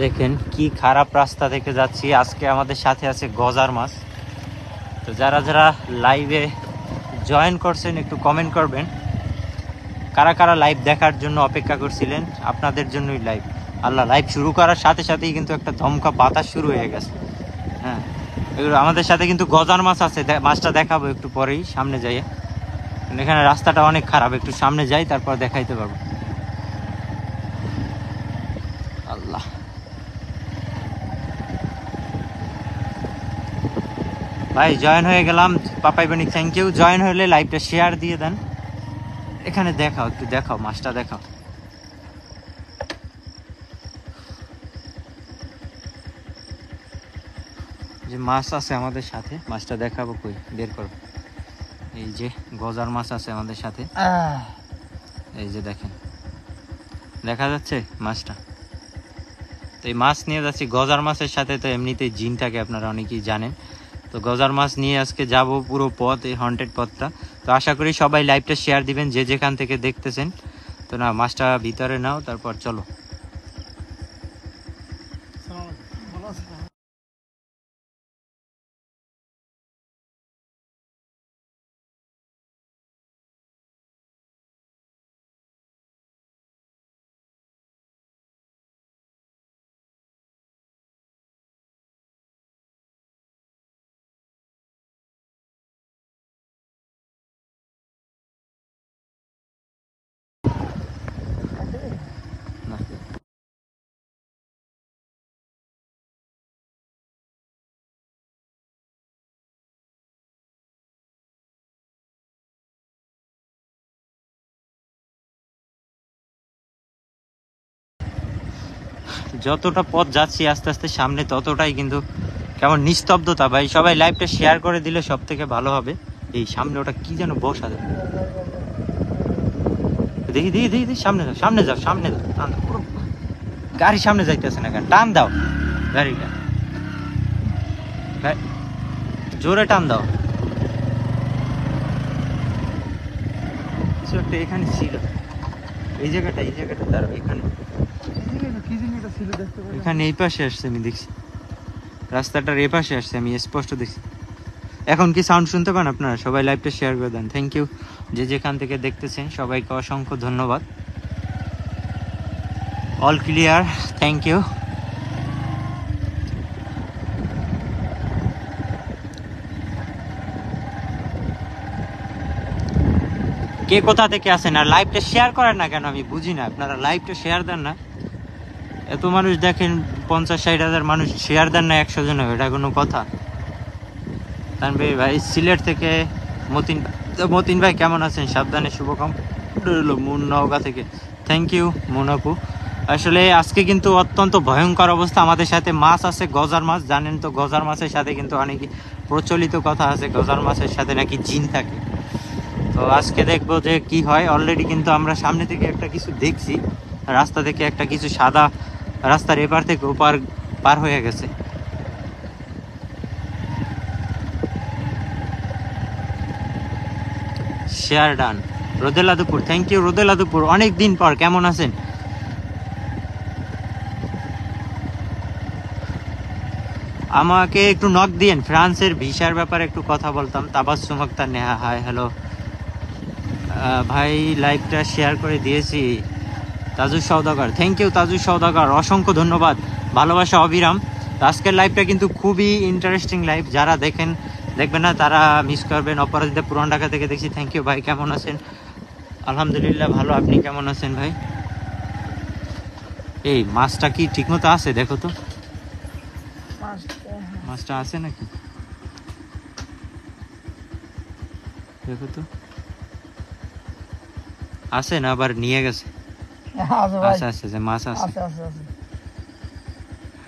দেখেন কি খারাপ রাস্তা থেকে যাচ্ছি। আজকে আমাদের সাথে আছে গজার মাছ। তো যারা যারা লাইভে জয়েন করছেন একটু কমেন্ট করবেন, কারা কারা লাইভ দেখার জন্য অপেক্ষা করছিলেন। আপনাদের জন্যই লাইভ। আল্লাহ, লাইভ শুরু করার সাথে সাথেই কিন্তু একটা ধমকা বাতাস শুরু হয়ে গেছে। হ্যাঁ, এগুলো আমাদের সাথে কিন্তু গজার মাছ আছে, মাছটা দেখাবো একটু পরেই, সামনে যাই। এখানে রাস্তাটা অনেক খারাপ, একটু সামনে যাই তারপর দেখাইতে পারবো। আল্লাহ, ভাই জয়েন হয়ে গেলাম। পাপাই বানি থ্যাংক ইউ। জয়েন হলে লাইভটা শেয়ার দিয়ে দেন। এখানে দেখাও, একটু দেখাও, মাছটা দেখাও। যে মাছ আছে আমাদের সাথে, মাছটা দেখাবো, কই বের করো। এই যে গজার মাছ আছে আমাদের সাথে, এই যে দেখেন, দেখা যাচ্ছে মাছটা। তো এই মাছ নিয়ে যাচ্ছি। গজার মাছের সাথে তো এমনিতেই জিন থাকে, আপনারা অনেকেই জানেন। তো গজার মাছ নিয়ে আজকে যাব পুরো পথ, এই হন্টেড পথটা। তো আশা করি সবাই লাইভটা শেয়ার দিবেন যে যেখান থেকে দেখতেছেন। তো না, মাছটা ভিতরে নাও, তারপর চলো। যতটা পথ যাচ্ছি আস্তে আস্তে সামনে, ততটাই কিন্তু কেমন নিস্তব্ধতা। ভাই সবাই লাইভটা শেয়ার করে দিলে সব থেকে ভালো হবে। এই সামনে ওটা কি যেন বসা যায়, দেখি দেখি দেখি দেখি, সামনে যাও, সামনে যাও, সামনে যাও, টান দাও পুরো। গাড়ি সামনে যাইতেছে না কেন? টান দাও গাড়িটা, জোরে টান দাও। কিছু একটা এখানে ছিল, এই জায়গাটা, এই জায়গাটা দাঁড়াও। এখানে এখানে এই পাশে আসছে, আমি দেখছি রাস্তাটার এই পাশে আসছে, আমি স্পষ্ট দেখছি। এখন কি সাউন্ড শুনতে পান আপনারা? সবাই লাইভটা শেয়ার করে দেন। থ্যাংক ইউ যে যেখান থেকে দেখতেছেন, সবাইকে অসংখ্য ধন্যবাদ। All clear, thank you. কে কোথা থেকে আসেন আর লাইভটা শেয়ার করেন না কেন আমি বুঝি না। আপনারা লাইভটা শেয়ার দেন না, এত মানুষ দেখেন, 50-60 হাজার মানুষ শেয়ার দেন না 100 জন, এটা কোনো কথা? তানভীর ভাই সিলেট থেকে, মতিন ভাই কেমন আছেন? সাবধানে, শুভকাম রইল নওগাঁ থেকে। থ্যাংক ইউ মুনাপু। আসলে আজকে কিন্তু অত্যন্ত ভয়ঙ্কর অবস্থা। আমাদের সাথে মাছ আছে, গজার মাছ। জানেন তো গজার মাছের সাথে কিন্তু অনেক প্রচলিত কথা আছে, গজার মাছের সাথে নাকি জিন থাকে। তো আজকে দেখবো যে কি হয়। অলরেডি কিন্তু আমরা সামনে থেকে একটা কিছু দেখছি, রাস্তা থেকে একটা কিছু সাদা রাস্তার এপার থেকে ওপার পার হয়ে গেছে। Share done. রোদেলা দুপুর, থ্যাংক ইউ রোদেলা দুপুর, অনেক দিন পর, কেমন আছেন? আমাকে একটু নক দিয়েন, ফ্রান্সের ভিসার ব্যাপারে একটু কথা বলতাম। তাবাসসুম আক্তার নেহা, হাই হ্যালো ভাই, লাইভটা শেয়ার করে দিয়েছি। তাজুস সওদাগর, থ্যাংক ইউ তাজুস সওদাগর, অসংখ্য ধন্যবাদ, ভালোবাসা অবিরাম। আজকের লাইভটা কিন্তু খুবই ইন্টারেস্টিং লাইভ। যারা দেখবেন না তারা মিস করবেন। অপরাজিতা পুরান ঢাকা থেকে দেখছি, থ্যাংক ইউ ভাই, কেমন আছেন? আলহামদুলিল্লাহ ভালো, আপনি কেমন আছেন ভাই? এই মাছটা কি ঠিকমতো আছে? দেখো তো মাছটা আছে নাকি, দেখো তো আছে না, আবার নিয়ে গেছে। আচ্ছা আচ্ছা, যে মাছ আছে,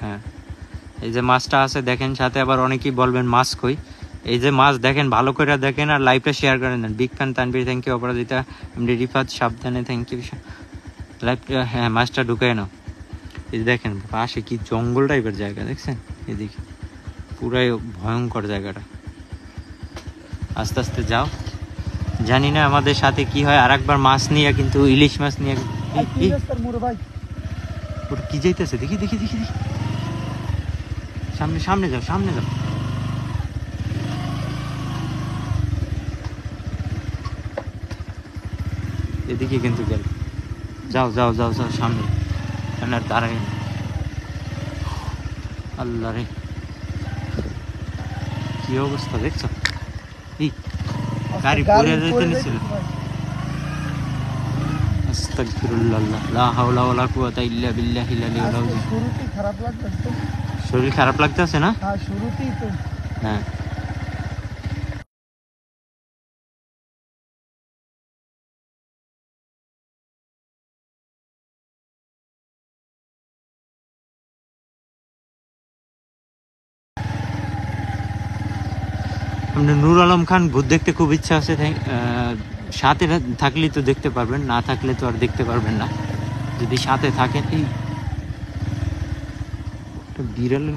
হ্যাঁ এই যে মাছটা আছে দেখেন। সাথে আবার অনেকেই বলবেন মাছ কই, এই যে মাছ দেখেন, ভালো করে দেখেন আর লাইভটা শেয়ার করে নেন। Big Khan Tanvir, thank you. Aparajita MD Rifat, সাবধানে, থ্যাংক ইউ। লাইভটা, হ্যাঁ মাছটা ঢুকায় নাও। এই যে দেখেন পাশে কি জঙ্গল টাইপের জায়গা, দেখছেন? এদিকে পুরাই ভয়ঙ্কর জায়গাটা। আস্তে আস্তে যাও, জানি না আমাদের সাথে কি হয়, আর একবার মাছ নিয়ে কিন্তু ইলিশ মাছ নিয়ে ওটা কি যাইতেছে, দেখি দেখি দেখি দেখি, সামনে সামনে যাও, সামনে যাও। এদিকে কিন্তু গেল, যাও যাও যাও যাও সামনে, আর দাঁড়াই। আল্লাহ রে, কি অবস্থা দেখছো, এই গাড়ি পড়ে যেতে নিছিল। আস্তাগফিরুল্লাহ, লা হাওলা ওয়ালা কুওয়াতা ইল্লা বিল্লাহিল আলিয়্যিল আযীম। শুরুতেই খারাপ লাগতেছে। শরীর খারাপ লাগতেছে না? হ্যাঁ শুরুতেই তো। হ্যাঁ আপনার নূর আলম খান ভূত দেখতে খুব ইচ্ছা আছে, সাথে থাকলেই তো দেখতে পারবেন, না থাকলে তো আর দেখতে পারবেন না। যদি সাথে থাকেন, এই বিড়ালের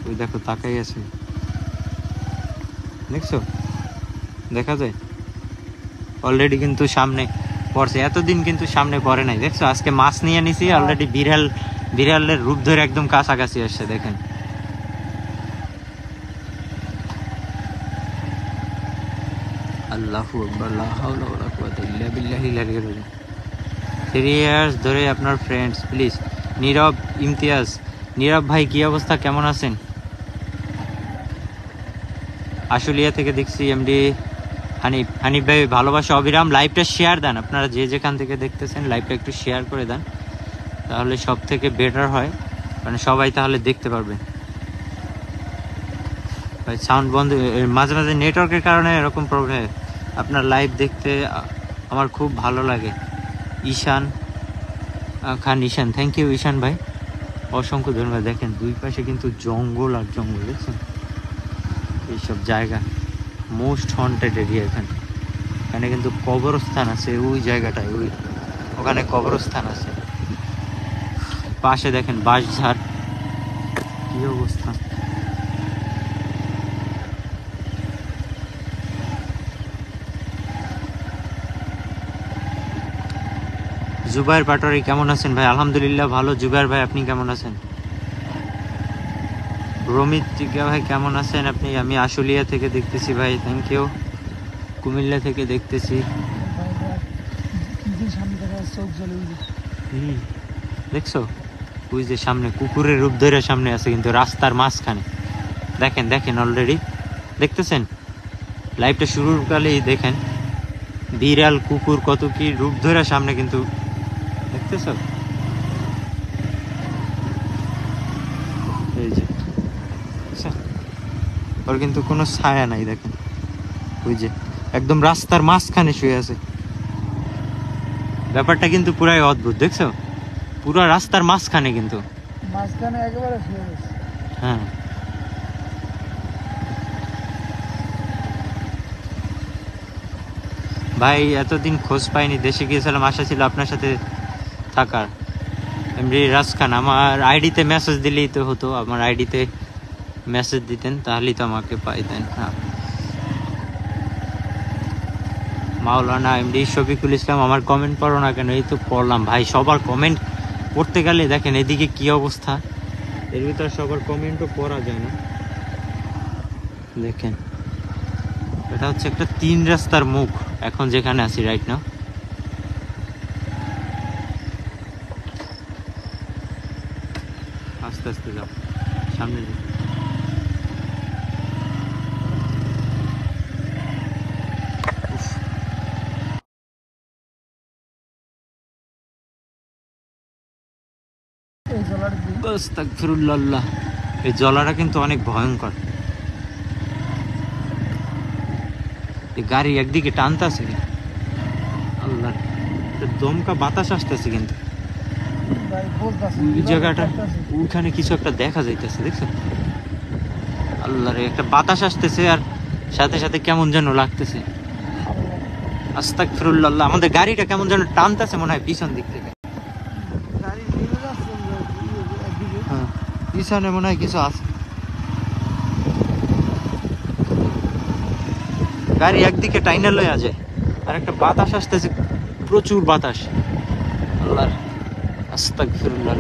ওই দেখো তাকাই আছে, দেখছো, দেখা যায় অলরেডি কিন্তু সামনে পড়ছে, এতদিন কিন্তু সামনে পড়ে নাই, দেখছো আজকে মাছ নিয়ে নিছি অলরেডি, বিড়ালের রূপ ধরে একদম কাছাকাছি আসছে, দেখেন। আল্লাহু আকবার, লা হাওলা ওয়ালা কুওয়াতা ইল্লা বিল্লাহিল আলিয়্যিল আযীম। 3 ইয়ার্স ধরে আপনার ফ্রেন্ডস, প্লিজ। নীরব ইমতিয়াজ, নীরব ভাই কি অবস্থা, কেমন আছেন? আশুলিয়া থেকে দেখছি এমডি হানিফ, হানিফ ভাই ভালোবাসা অবিরাম, লাইভটা শেয়ার দেন, আপনারা যে যেখান থেকে দেখতেছেন লাইভটা একটু শেয়ার করে দেন, তাহলে সব থেকে বেটার হয়, মানে সবাই তাহলে দেখতে পারবে। ভাই সাউন্ড বন্ধ, মাঝে মাঝে নেটওয়ার্কের কারণে এরকম প্রবলেম। আপনার লাইভ দেখতে আমার খুব ভালো লাগে। ঈশান খান, ঈশান, থ্যাংক ইউ ঈশান ভাই, অসংখ্য ধন্যবাদ। দেখেন দুই পাশে কিন্তু জঙ্গল আর জঙ্গল, দেখছেন এইসব জায়গা, মোস্ট হন্টেড এরিয়া। এখানে কিন্তু কবরস্থান আছে, ওই জায়গাটায়, ওখানে কবরস্থান আছে। পাশে দেখেন বাঁশঝাড়, কি অবস্থা। জুবাইর পাটোয়ারি কেমন আছেন ভাই? আলহামদুলিল্লাহ ভালো। জুবাইর ভাই আপনি কেমন আছেন? রমিত জিজ্ঞা ভাই কেমন আছেন আপনি? আমি আশুলিয়া থেকে দেখতেছি ভাই, থ্যাংক ইউ। কুমিল্লা থেকে দেখতেছি। দেখছো ওই যে সামনে কুকুরের রূপ ধরে সামনে আছে, কিন্তু রাস্তার মাঝখানে, দেখেন দেখেন অলরেডি দেখতেছেন, লাইভটা শুরুর কালেই দেখেন বিড়াল কুকুর কত কি রূপ ধরে সামনে, কিন্তু দেখতেছো এই যে, ওর কিন্তু কোনো ছায়া নাই, দেখেন ওই যে একদম রাস্তার মাঝখানে শুয়ে আছে। ব্যাপারটা কিন্তু পুরাই অদ্ভুত, দেখছো পুরো রাস্তার মাঝখানে, কিন্তু মাঝখানে একেবারে শুয়ে গেছে। হ্যাঁ ভাই এতদিন খোঁজ পাইনি, দেশে গিয়েছিলাম, আশা ছিল আপনার সাথে থাকার। এমডি রাজ খান, আমার আইডিতে মেসেজ দিলেই তো হতো, আমার আইডিতে মেসেজ দিতেন তাহলেই তো আমাকে পাইতেন। হ্যাঁ মাওলানা এমডি শফিকুল ইসলাম, আমার কমেন্ট পড়ো না কেন? এই তো পড়লাম ভাই, সবার কমেন্ট পড়তে গেলে দেখেন এদিকে কি অবস্থা, এর ভিতর সবার কমেন্টও পড়া যায় না। দেখেন এটা হচ্ছে একটা 3 রাস্তার মুখ, এখন যেখানে আছি রাইট নাও। আস্তে আস্তে যাও, সামনে যাও। আস্তাগফিরুল্লাহ, এই জলাটা কিন্তু অনেক ভয়ঙ্কর, এই গাড়ি একদিকে টানতেছে, আল্লাহ দমকা বাতাস আসতেছে, কিন্তু ওই জায়গাটা ওইখানে কিছু একটা দেখা যাইতেছে, দেখছো আল্লাহ রে, একটা বাতাস আসতেছে আর সাথে সাথে কেমন যেন লাগতেছে। আস্তাগফিরুল্লাহ, আমাদের গাড়িটা কেমন যেন টানতেছে মনে হয় পিছন দিক থেকে, পিছনে মনে হয় কিছু আছে। গাড়ি একদিকে টাইনা লয়ে যায়, আর একটা বাতাস আসতেছে, প্রচুর বাতাস। আল্লাহ, আস্তাগফিরুল্লাহ।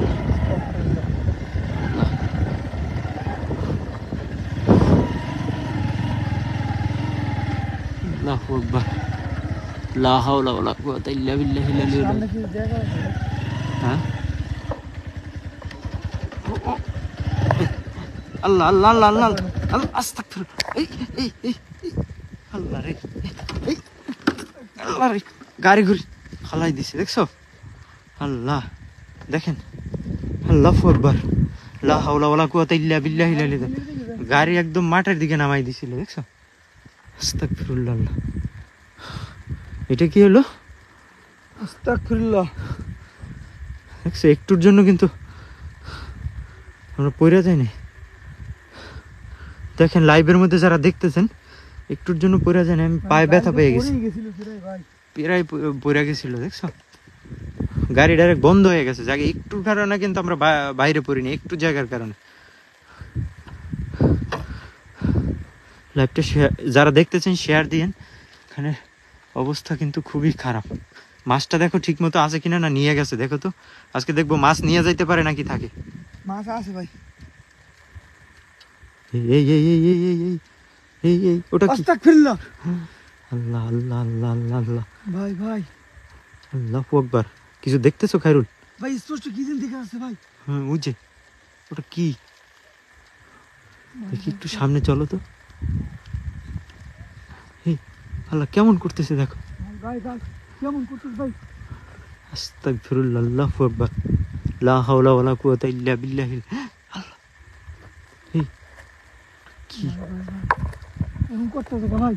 আল্লাহু আকবার, লা হাওলা ওয়ালা কুওয়াতা ইল্লা বিল্লাহিল আলিয়্যিল সামনে আযীম। কি জায়গা আছে? হ্যাঁ, আল্লাহ আল্লাহ আল্লাহ আল্লাহ আল্লাহ, আস্তাগফিরুল্লাহ। এই এই এই এই, আল্লাহ রে, এই আল্লাহ রে, গাড়ি ঘুরি খালাই দিছে, দেখছো? আল্লাহ, দেখেন, আল্লাহু আকবার, লা হাওলা ওয়ালা কুওয়াতা ইল্লা বিল্লাহিল আলিয়্যিল আযীম। গাড়ি একদম মাঠের দিকে নামাই দিছিল, দেখছো? আস্তাগফিরুল্লাহ। এটা কি হলো? আস্তাগফিরুল্লাহ। দেখছো, একটুর জন্য কিন্তু আমরা পড়ে যাইনি। দেখেন, লাইভের মধ্যে যারা দেখতেছেন, একটুর জন্য পড়ে যায়নি, আমি পায়ে ব্যথা পেয়ে গেছি, গেছিল প্রায় ভাই। প্রায় পড়ে গেছিল, দেখছো? গাড়ি ডাইরেক্ট বন্ধ হয়ে গেছে, জায়গা একটুর কারণে কিন্তু আমরা বাইরে পড়িনি, একটু জায়গার কারণে। লাইভটা যারা দেখতেছেন শেয়ার দিয়েন। এখানে অবস্থা কিন্তু খুবই খারাপ। মাছটা দেখো ঠিক মতো আছে কিনা, না নিয়ে গেছে দেখো তো। আজকে দেখবো মাছ নিয়ে যাইতে পারে নাকি থাকে। মাছ আছে ভাই। এই এই এই এই এই এই এই এই, ওটা কি? আস্তাগফিরুল্লাহ। আল্লাহ আল্লাহ আল্লাহ আল্লাহ আল্লাহ, ভাই ভাই আল্লাহু আকবার। কিছু দেখতেছো খায়রুল? ভাই স্পষ্ট কি যেন দেখা আছে ভাই। হ্যাঁ, ওই যে ওটা কি, দেখি একটু সামনে চলো তো। এই আল্লাহ, কেমন করতেছে দেখো। ভাই ভাই কেমন করছিস ভাই? আস্তাগফিরুল্লাহ, আল্লাহু আকবার, লা হাওলা ওয়ালা কুওয়াতা ইল্লা বিল্লাহিল। আল্লাহ, এই কি? এরকম করতেছে ভাই।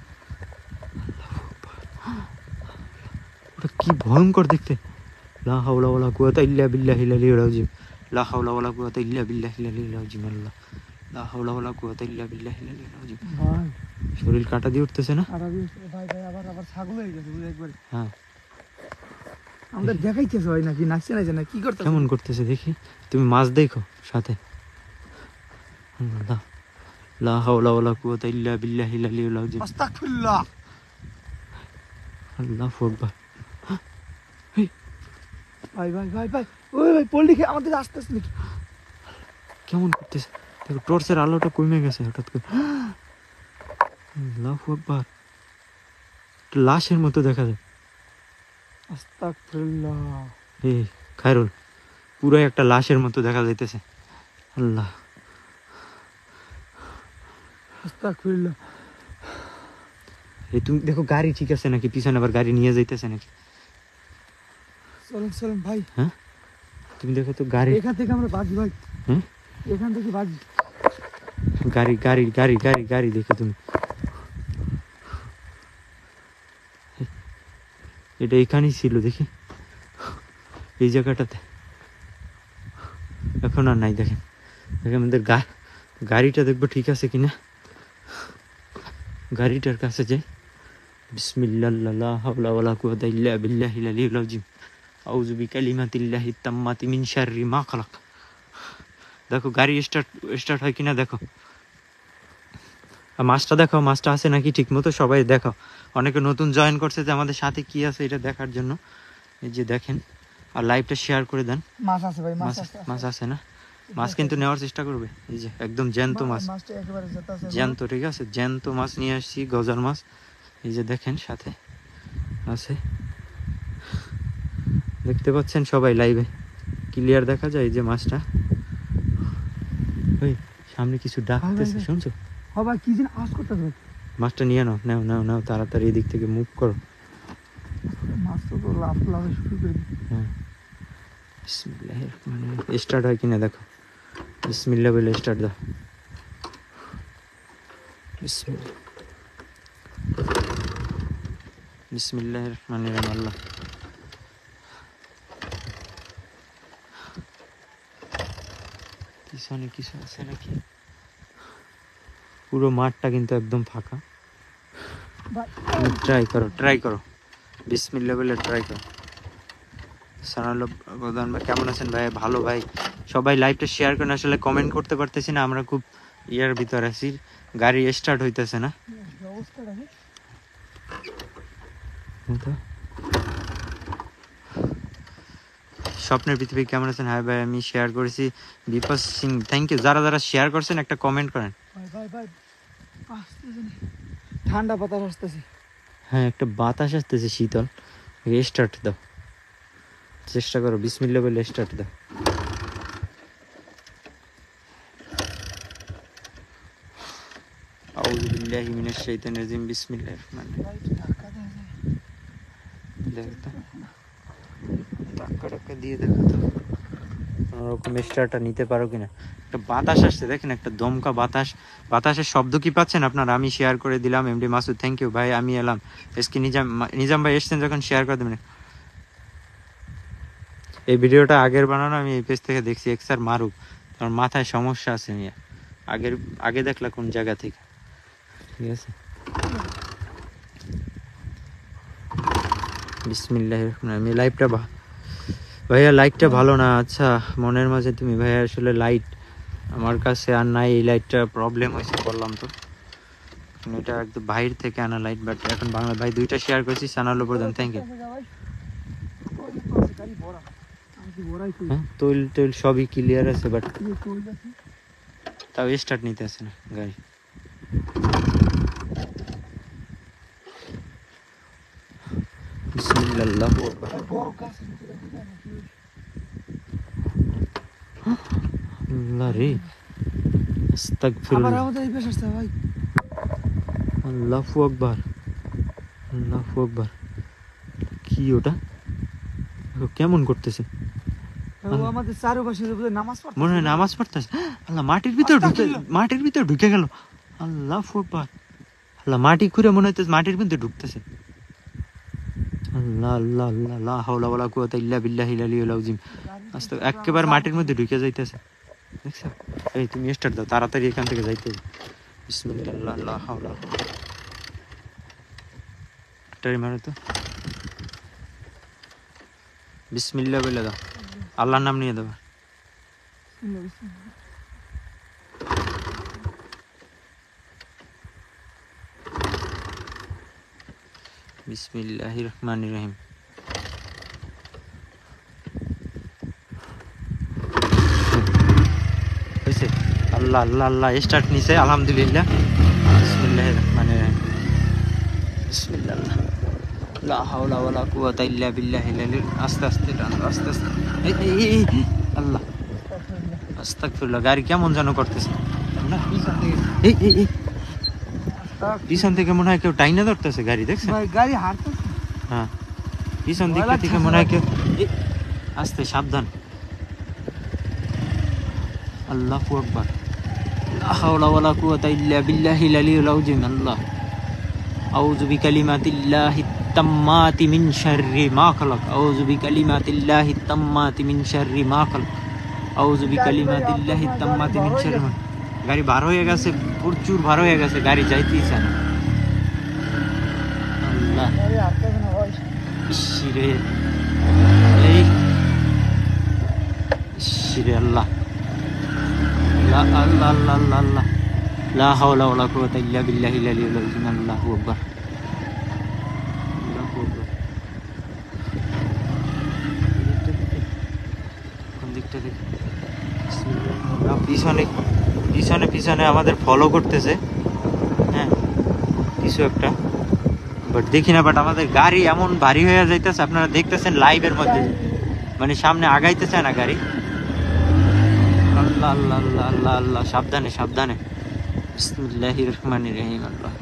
ওটা কি ভয়ঙ্কর দেখতে। লা হাওলা ওয়ালা কুওয়াতা ইল্লা বিল্লাহিল আলিয়্যিল আযীম, লা হাওলা ওয়ালা কুওয়াতা ইল্লা বিল্লাহিল আলিয়্যিল আযীম। আল্লাহ, লা হাওলা ওয়ালা কুওয়াতা ইল্লা বিল্লাহিল আলিয়্যিল আযীম। ভাই শরীর কাটা দিয়ে উঠতেছে না? আর ভাই ভাই আবার আবার ছাগল হয়ে গেছে বুঝে একবার। হ্যাঁ, আমাদের দেখাইতেছে ভাই নাকি নাচছে না কি করতেছে? কেমন করতেছে দেখি। তুমি মাছ দেখো সাথে। আল্লাহ, লা হাওলা ওয়ালা কুওয়াতা ইল্লা বিল্লাহিল আলিয়্যিল আযীম। আস্তাগফিরুল্লাহ। আল্লাহু আকবার। ভাই ভাই ভাই ভাই ওই ভাই পল্লি খেয়ে আমাদের আসতেছে নাকি? কেমন করতেছে দেখো, টর্চের আলোটা কমে গেছে হঠাৎ করে। আল্লাহু আকবার, একটা লাশের মতো দেখা যায়। আস্তাগফিরুল্লাহ। এই খায়রুল, পুরাই একটা লাশের মতো দেখা যাইতেছে। আল্লাহ, আস্তাগফিরুল্লাহ। এই তুমি দেখো গাড়ি ঠিক আছে নাকি, পিছনে আবার গাড়ি নিয়ে যাইতেছে নাকি। চলেন চলেন ভাই, হ্যাঁ, তুমি দেখো তো গাড়ি। এখান থেকে আমরা বাজি ভাই। হ্যাঁ, এখান থেকে বাজি। গাড়ি গাড়ি গাড়ি গাড়ি গাড়ি দেখো তুমি। এটা এখানেই ছিল দেখি, এই জায়গাটাতে। এখন আর নাই। দেখেন দেখেন আমাদের গাড়িটা দেখবো ঠিক আছে কিনা। গাড়িটার কাছে যাই। বিসমিল্লাহ, লা হাওলা ওয়ালা কুওয়াতা ইল্লা বিল্লাহিল আলিয়্যিল আযীম। আউযু বিকালিমাতিল্লাহিত তাম্মাতি মিন শাররি মা খালাক। দেখো গাড়ি স্টার্ট হয় কিনা দেখো। আর মাছটা দেখো, মাছটা আছে নাকি ঠিক মতো, সবাই দেখো। অনেকে নতুন জয়েন করছে, যে আমাদের সাথে কি আছে এটা দেখার জন্য। এই যে দেখেন, আর লাইভটা শেয়ার করে দেন। মাছ আছে ভাই, মাছ মাছ আছে। মাছ আছে না? মাছ কিন্তু নেওয়ার চেষ্টা করবে। এই যে একদম জ্যান্ত মাছ, মাছটা একেবারে জেতা আছে। জ্যান্ত, ঠিক আছে, জ্যান্ত মাছ নিয়ে আসছি, গজার মাছ। এই যে দেখেন সাথে আছে, দেখতে পাচ্ছেন সবাই লাইভে ক্লিয়ার দেখা যায়। এই যে মাছটা, ওই সামনে কিছু ডাকতেছে, শুনছো? হ্যাঁ ভাই কি যেন আওয়াজ করতেছে ভাই। মাছটা নিয়ে নাও, নাও নাও নাও, তাড়াতাড়ি এদিক থেকে মুভ করো। মাছ তো লাফ লাফ শুরু করে দিচ্ছে। হ্যাঁ, বিসমিল্লাহির রহমানির রহিম। স্টার্ট হয় কিনা দেখো। বিসমিল্লাহ বলে স্টার্ট দাও। বিসমিল্লাহ, বিসমিল্লাহির রহমানির রহিম। আল্লাহ, পিছনে কিছু আছে নাকি? পুরো মাঠটা কিন্তু একদম ফাঁকা। ভাই ট্রাই করো বিসমিল্লাহ বলে ট্রাই করো। সানাউল্লাহ প্রধান ভাই কেমন আছেন ভাই? ভালো ভাই। সবাই লাইভটা শেয়ার করেন। আসলে কমেন্ট করতে পারতেছি না, আমরা খুব ইয়ার ভিতর আছি, গাড়ি স্টার্ট হইতেছে না। অবস্থাটা স্বপ্নের পৃথিবী কেমন আছেন? হ্যাঁ ভাই, আমি শেয়ার করেছি। Vipas Singh, thank you. যারা যারা শেয়ার করছেন একটা কমেন্ট করেন। ভাই আসতেছে না। ঠান্ডা বাতাস আসতেছে। হ্যাঁ, একটা বাতাস আসতেছে শীতল। স্টার্ট দাও, চেষ্টা করো, বিসমিল্লাহ বলে স্টার্ট দাও। আউযু বিল্লাহি মিনাশ শাইতানির রাজিম, বিসমিল্লাহির রহমানির রহিম। দেখো তো, ধাক্কা টাক্কা দিয়ে দেখো তো কোনোরকম স্টারটা নিতে পারো কিনা। একটা বাতাস আসছে দেখেন, একটা দমকা বাতাস। বাতাসের শব্দ কি পাচ্ছেন আপনারা? আমি শেয়ার করে দিলাম। এমডি মাসুদ, থ্যাংক ইউ ভাই। আমি এলাম। এসকি নিজাম ভাই এসছেন যখন, শেয়ার করে দেবেন। এই ভিডিওটা আগের বানানো, আমি এই পেজ থেকে দেখছি। এক্সার মারুক, আমার মাথায় সমস্যা আছে। মিয়া আগে দেখলা কোন জায়গা থেকে? ঠিক আছে, বিসমিল্লাহির রহমানির রহিম। লাইভটা ভাইয়া লাইটটা ভালো না। আচ্ছা, মনের মাঝে তুমি ভাইয়া, আসলে লাইট আমার কাছে আর নাই। এই লাইটটা প্রবলেম হয়েছে বললাম তো, এটা একদম বাইরে থেকে আনা লাইট। বাট এখন বাংলা ভাই দুইটা শেয়ার করছি। সানালো প্রধান, থ্যাংক ইউ। হ্যাঁ, তৈল সবই ক্লিয়ার আছে, বাট তাও স্টার্ট নিতে আসে না গাড়ি। বিসমিল্লাহ, আল্লাহু আকবার। আল্লাহ রে, আস্তাগফিরুল্লাহ। আল্লাহু আকবার, আল্লাহু আকবার। কি ওটা কেমন করতেছে? আমাদের চারপাশে নামাজ পড়তে, মনে হয় নামাজ পড়তেছে। আল্লাহ, মাটির ভিতর ঢুকে গেল। আল্লাহু আকবার। আল্লাহ, মাটি খুঁড়ে মনে হইতেছে মাটির মধ্যে ঢুকতেছে। আল্লাহ আল্লাহ আল্লাহ, লা হাওলা ওয়ালা কুওয়াতা ইল্লা বিল্লাহিল আলিয়্যিল আযীম। আস্তে একেবারে মাটির মধ্যে ঢুকে যাইতেছে, দেখছো? এই তুমি স্টার্ট দাও, তাড়াতাড়ি এখান থেকে যাইতে হবে। বিসমিল্লাহ, লা হাওলা। টাইম মারো তো, বিসমিল্লাহ বলে দাও, আল্লাহর নাম নিয়ে দাও। বিসমিল্লাহির রহমানির রহিম। হয়েছে? আল্লাহ আল্লাহ আল্লাহ, স্টার্ট নিছে, আলহামদুলিল্লাহ। বিসমিল্লাহির রহমানির রহিম। বিসমিল্লাহ, লা হাওলা ওয়ালা কুওয়াতা ইল্লা বিল্লাহিল আলিয়্যিল। আস্তে আস্তে টানো, আস্তে আস্তে। এই আল্লাহ, আস্তাগফিরুল্লাহ। গাড়ি কেমন যেন করতেছে না? এই পিছন থেকে মনে হয় কেউ টাইনা ধরতেছে গাড়ি, দেখছেন? গাড়ি হাঁটতেছে। হ্যাঁ, পিছন দিক থেকে মনে হয় কেউ। আস্তে, সাবধান। আল্লাহু আকবার, লা হাওলা ওয়ালা কুওয়াতা ইল্লা বিল্লাহিল আলিয়্যিল আযীম। আল্লাহ, আউযু বিকালিমাতিল্লাহিত তাম্মাতি মিন শাররি মা খালাক। আউযু বিকালিমাতিল্লাহিত তাম্মাতি মিন শাররি মা খালাক। আউযু বিকালিমাতিল্লাহিত তাম্মাতি মিন শাররি মা। গাড়ি ভার হয়ে গেছে, প্রচুর ভার হয়ে গেছে, গাড়ি যাইতেই চায় না। আল্লাহ, ইসরে, এই ইসরে, আল্লাহ আল্লাহ আল্লাহ আল্লাহ আল্লাহ আল্লাহ, লা হাওলা ওয়ালা কুওয়াতা ইল্লা বিল্লাহিল আলিয়্যিল আযীম। আল্লাহু আকবার, আল্লাহু আকবার। কোন দিকটা দেখি? পিছনে পিছনে আমাদের ফলো করতেছে। হ্যাঁ, কিছু একটা, বাট দেখি না। বাট আমাদের গাড়ি এমন ভারী হয়ে যাইতেছে, আপনারা দেখতেছেন লাইভের মধ্যে, মানে সামনে আগাইতে চায় না গাড়ি। আল্লাহ আল্লাহ আল্লাহ আল্লাহ আল্লাহ, সাবধানে সাবধানে। বিসমিল্লাহির রহমানির রহিম। আল্লাহ,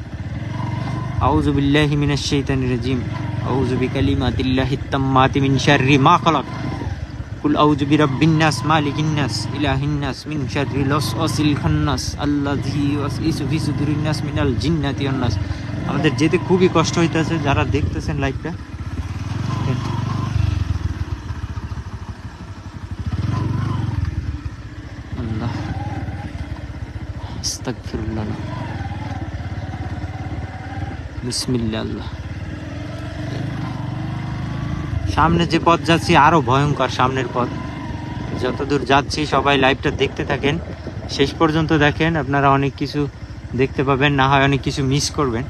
আউযু বিল্লাহি মিনাশ শাইতানির রাজিম। আউযু বিকালিমাতিল্লাহিত তাম্মাতি মিন শাররি মা খালাক। কুল আউযু বিরাব্বিন নাস মালিকিন নাস ইলাহিন নাস মিন শাররিল ওয়াসওয়াসিল খান্নাস আল্লাযী ইউওয়াসওয়িসু ফি সুদুরিন নাস মিনাল জিন্নাতি ওয়ান নাস। আমাদের যেতে খুবই কষ্ট হইতেছে, যারা দেখতেছেন লাইভটা। আল্লাহ, আস্তাগফিরুল্লাহ, বিসমিল্লাহ। আল্লাহ, সামনে যে পথ যাচ্ছি আরো ভয়ঙ্কর। সামনের পথ যতদূর যাচ্ছি, সবাই লাইভটা দেখতে থাকেন, শেষ পর্যন্ত দেখেন, আপনারা অনেক কিছু দেখতে পাবেন, না হয় অনেক কিছু মিস করবেন।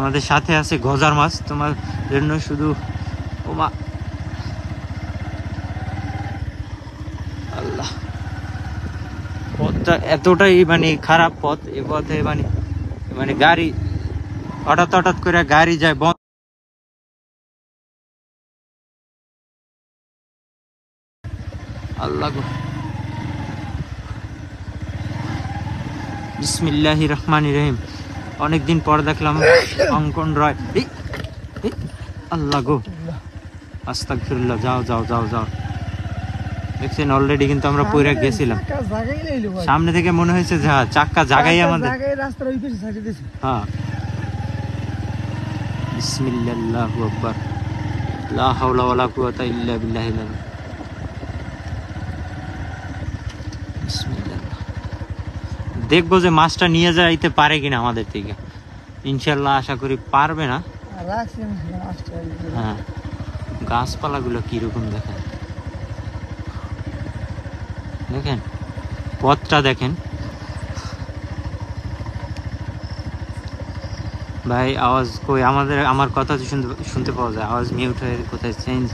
আমাদের সাথে আছে গজার মাছ, তোমার জন্য শুধু। ওমা আল্লাহ, পথটা এতটাই মানে খারাপ পথ, এ পথে মানে মানে গাড়ি হঠাৎ হঠাৎ করে গাড়ি যায় বন্ধ। আল্লাহ গো। বিসমিল্লাহির রহমানির রহিম। অনেকদিন পর দেখলাম অঙ্কন রয়। এই, এই, আল্লাহ গো, আস্তাগফিরুল্লাহ। যাও যাও যাও যাও। দেখছেন অলরেডি কিন্তু আমরা পইরা গেছিলাম। সামনে থেকে মনে হয়েছে যে চাক্কা জাগাই আমাদের। হ্যাঁ, বিসমিল্লাহু আকবার, লা হাওলা ওয়ালা কুওয়াতা ইল্লা বিল্লাহিল আলী। বিসমিল্লাহ। দেখবো যে মাছটা নিয়ে যাইতে পারে কিনা আমাদের থেকে। ইনশাল্লাহ আশা করি পারবে না। হ্যাঁ, গাছপালাগুলো কিরকম দেখেন, দেখেন পথটা দেখেন ভাই। আওয়াজ কই আমাদের? আমার কথা তো শুনতে পাওয়া যায়, আওয়াজ মিউট হয়ে কোথায় চেঞ্জ।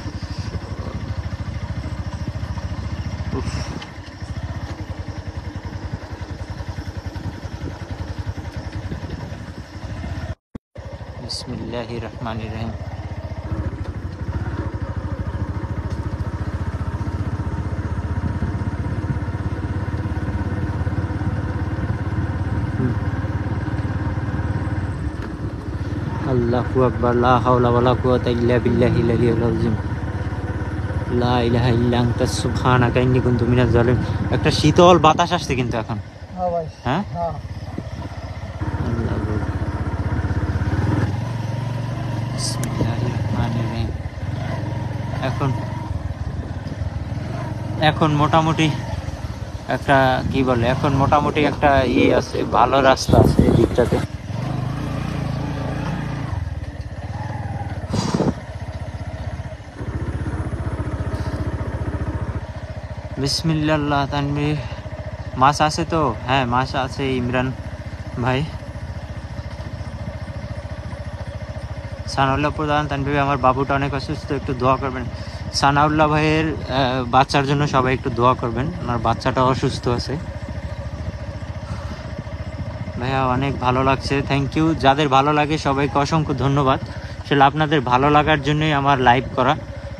বিসমিল্লাহির রহমানির রহিম। আল্লাহু আকবার, লা হাওলা ওয়ালা কুওয়াতা ইল্লা বিল্লাহিল আলিয়্যিল আযীম, লা ইলাহা ইল্লা আনতা সুবহানাকা ইন্নী কুনতু মিনাজ জালিমিন। একটা শীতল বাতাস আসছে কিন্তু এখন। হ্যাঁ, আল্লাহ গো। বিসমিল্লাহির রহমানির রহিম। এখন মোটামুটি একটা কি বলে, এখন মোটামুটি একটা আছে, ভালো রাস্তা আছে এই দিকটাতে। বিসমিল্লাহ তানবীর। মাছ আছে তো? হ্যাঁ, মাছ আছে ইমরান ভাই। সানাউল্লাহ প্রধান, তানবীর আমার বাবুটা অনেক অসুস্থ, একটু দোয়া করবেন। সানাউল্লাহ ভাইয়ের বাচ্চার জন্য সবাই একটু দোয়া করবেন, ওনার বাচ্চাটা অসুস্থ আছে। ভাইয়া অনেক ভালো লাগছে, থ্যাংক ইউ। যাদের ভালো লাগে সবাইকে অসংখ্য ধন্যবাদ। আসলে আপনাদের ভালো লাগার জন্যই আমার লাইভ করা।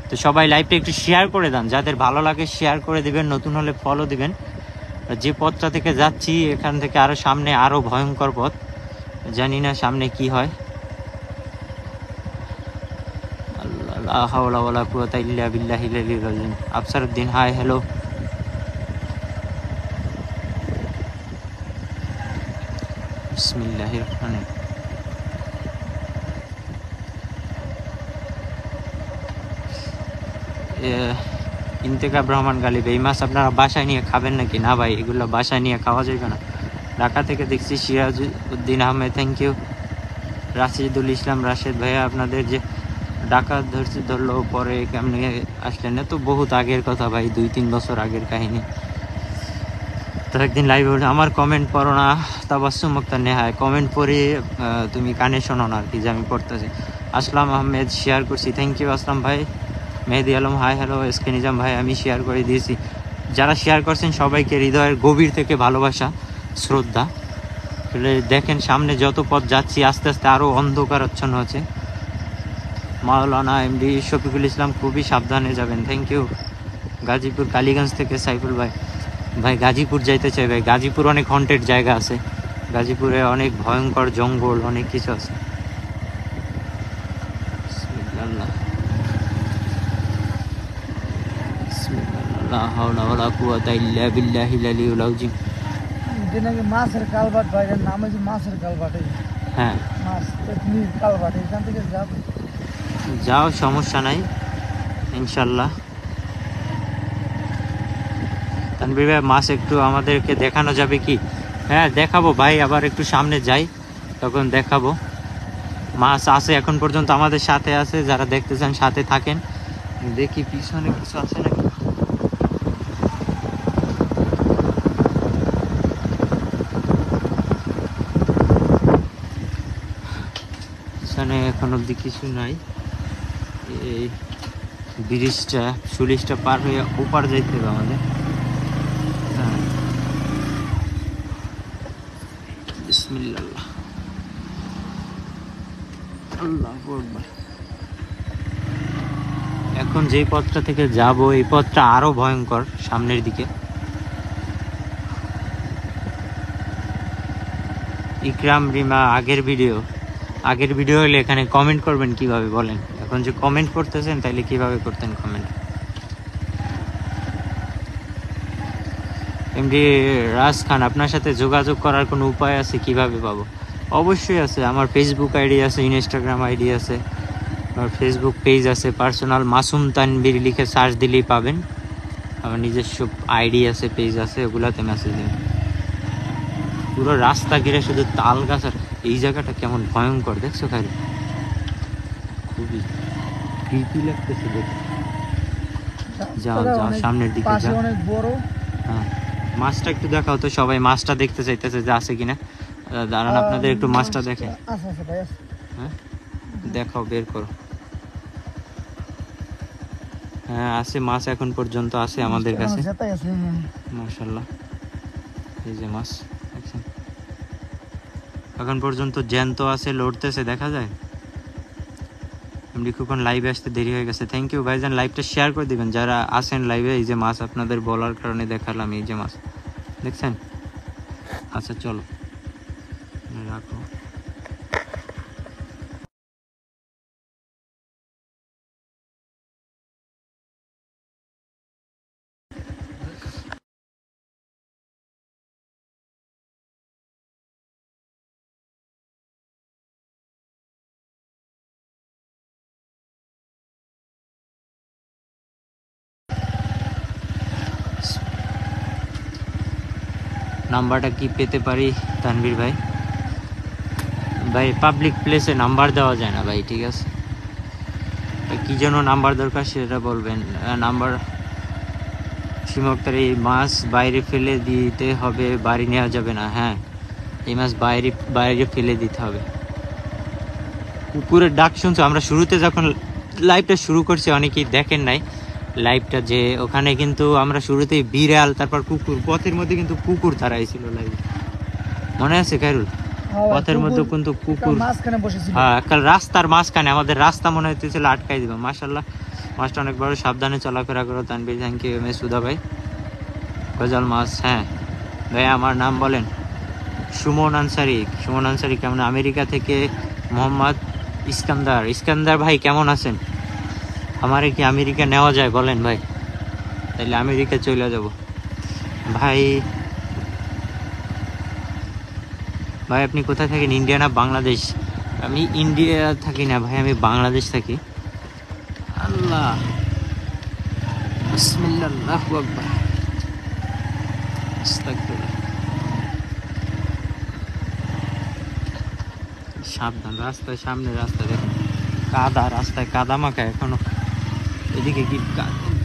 তো সবাই লাইভটা একটু শেয়ার করে দেন, যাদের ভালো লাগে শেয়ার করে দিবেন, নতুন হলে ফলো দিবেন। যে পথটা থেকে যাচ্ছি এখান থেকে আরো সামনে আরো ভয়ঙ্কর পথ, জানি না সামনে কি হয়। আল্লাহ, লা হাওলা ওয়ালা কুওয়াতা ইল্লা বিল্লাহিল আলিয়্যিল আযীম। Afsaruddin high, hello. বিসমিল্লাহির রহমানির রহিম। ইন্তেকাব রহমান গালিব, এই মাছ আপনারা বাসায় নিয়ে খাবেন নাকি? না ভাই, এগুলো বাসায় নিয়ে খাওয়া যাবে না। ঢাকা থেকে দেখছি সিরাজ উদ্দিন আহমেদ, থ্যাংক ইউ। রাশিদুল ইসলাম রাশেদ ভাইয়া, আপনাদের যে ডাকাত ধরলো পরে কেমনি আসলেন? না তো বহুত আগের কথা ভাই, 2-3 বছর আগের কাহিনী। তো একদিন লাইভ হলো, আমার কমেন্ট পড়ো না তাবাসসুম মুক্তা নেহায়, কমেন্ট পড়ে তুমি কানে শোনো না আর কি, যে আমি পড়তেছি। আসলাম আহমেদ শেয়ার করছি, থ্যাংক ইউ আসলাম ভাই। Mehedi Alam hi, hello. SK Nizam ভাই, আমি শেয়ার করে দিয়েছি। যারা শেয়ার করছেন সবাইকে হৃদয়ের গভীর থেকে ভালোবাসা, শ্রদ্ধা। আসলে দেখেন সামনে যত পথ যাচ্ছি আস্তে আস্তে আরও অন্ধকারাচ্ছন্ন হচ্ছে। মাওলানা এমডি শফিকুল ইসলাম, খুবই সাবধানে যাবেন, থ্যাংক ইউ। গাজীপুর কালীগঞ্জ থেকে সাইফুল ভাই, ভাই গাজীপুর যাইতে চাই ভাই। গাজীপুর অনেক হন্টেড জায়গা আছে, গাজীপুরে অনেক ভয়ঙ্কর জঙ্গল, অনেক কিছু আছে। লা হাওলা ওয়ালা কুওয়াতা ইল্লা বিল্লাহিল আলিয়্যিল আযীম। এটা নাকি মাছের কালভার্ট ভাই, এর নাম হচ্ছে মাছের কালভার্ট। হ্যাঁ, মাছ তেতনির কালভার্ট, এখান থেকে যাও সমস্যা নাই ইনশাল্লাহ। তানভীর ভাই, মাছ একটু আমাদেরকে দেখানো যাবে কি? হ্যাঁ দেখাবো ভাই, আবার একটু সামনে যাই তখন দেখাবো। মাছ আছে এখন পর্যন্ত আমাদের সাথে আছে, যারা দেখতে চান সাথে থাকেন। দেখি পিছনে কিছু আছে নাকি। এখানে এখন অব্দি কিছু নাই। এই ব্রিজটা 40টা পার হয়ে ওপার যাইতে হবে আমাদের। হ্যাঁ, বিসমিল্লাহ, আল্লাহু আকবার। এখন যে পথটা থেকে যাব এই পথটা আরো ভয়ঙ্কর সামনের দিকে। ইকরাম, রিমা, আগের ভিডিও হলে এখানে কমেন্ট করবেন কিভাবে বলেন? এখন যে কমেন্ট করতেছেন তাইলে কিভাবে করতেন কমেন্ট? এমডি রাজ খান, আপনার সাথে যোগাযোগ করার কোনো উপায় আছে? কিভাবে পাবো? অবশ্যই আছে, আমার ফেসবুক আইডি আছে, ইনস্টাগ্রাম আইডি আছে, আমার ফেসবুক পেজ আছে পার্সোনাল, মাসুম তানবীর লিখে সার্চ দিলেই পাবেন। আমার নিজস্ব আইডি আছে, পেজ আছে, ওগুলাতে মেসেজ দিন। পুরো রাস্তা ঘিরে শুধু তাল গাছ। আর এই জায়গাটা কেমন ভয়ঙ্কর দেখছো খালি, খুবই ক্রিপি লাগতেছে দেখে। যাও যাও সামনের দিকে যাও। অনেক বড়। হ্যাঁ, মাছটা একটু দেখাও তো, সবাই মাছটা দেখতে চাইতেছে যে আছে কিনা। দাঁড়ান আপনাদের একটু মাছটা দেখে। হ্যাঁ দেখাও, বের করো। হ্যাঁ আছে মাছ, এখন পর্যন্ত আছে আমাদের কাছে, মাশাআল্লাহ। এই যে মাছ দেখছেন, এখন পর্যন্ত জ্যান্ত আছে, লড়তেছে, দেখা যায়। এমনি খুব লাইভে আসতে দেরি হয়ে গেছে। থ্যাংক ইউ ভাইজান, লাইভটা শেয়ার করে দিবেন যারা আসেন লাইভে। এই যে মাছ আপনাদের বলার কারণে দেখালাম, এই যে মাছ দেখছেন। আচ্ছা চলো রাখো। নাম্বারটা কি পেতে পারি তানভীর ভাই? ভাই পাবলিক প্লেসে নাম্বার দেওয়া যায় না ভাই, ঠিক আছে? কি জন্য নাম্বার দরকার সেটা বলবেন। নাম্বার সীমক্তার, এই মাছ বাইরে ফেলে দিতে হবে, বাড়ি নেওয়া যাবে না। হ্যাঁ, এই মাছ বাইরে ফেলে দিতে হবে। কুকুরের ডাক শুনছো? আমরা শুরুতে যখন লাইভটা শুরু করছি অনেকেই দেখেন নাই লাইভটা, যে ওখানে কিন্তু আমরা শুরুতেই বিড়াল, তারপর কুকুর, পথের মধ্যে কিন্তু কুকুর তাড়াইছিল লাইভে, মনে আছে খায়রুল? পথের মধ্যে কিন্তু কুকুর, হ্যাঁ কাল রাস্তার মাঝখানে, আমাদের রাস্তা মনে হইতেছিল আটকাই দিব। মাশাআল্লাহ, মাছটা অনেক বড়, সাবধানে চলাফেরা করো Tanvir. Thank you M S Sudha ভাই। গজাল মাছ, হ্যাঁ ভাই আমার নাম বলেন। সুমন আনসারি, সুমন আনসারি কেমন? আমেরিকা থেকে মোহাম্মদ ইস্কান্দার ভাই কেমন আছেন? আমারে কি আমেরিকা নেওয়া যায় বলেন ভাই, তাইলে আমেরিকা চলে যাব ভাই। ভাই আপনি কোথায় থাকেন? ইন্ডিয়া না বাংলাদেশ? আমি ইন্ডিয়া থাকি না ভাই, আমি বাংলাদেশ থাকি। আল্লাহ, বিসমিল্লাহ, আল্লাহু আকবার, আস্তাগফিরুল্লাহ। সাবধান, রাস্তায় সামনে রাস্তা দেখুন কাদা, রাস্তায় কাদা মাখা এখনো। এদিকে কি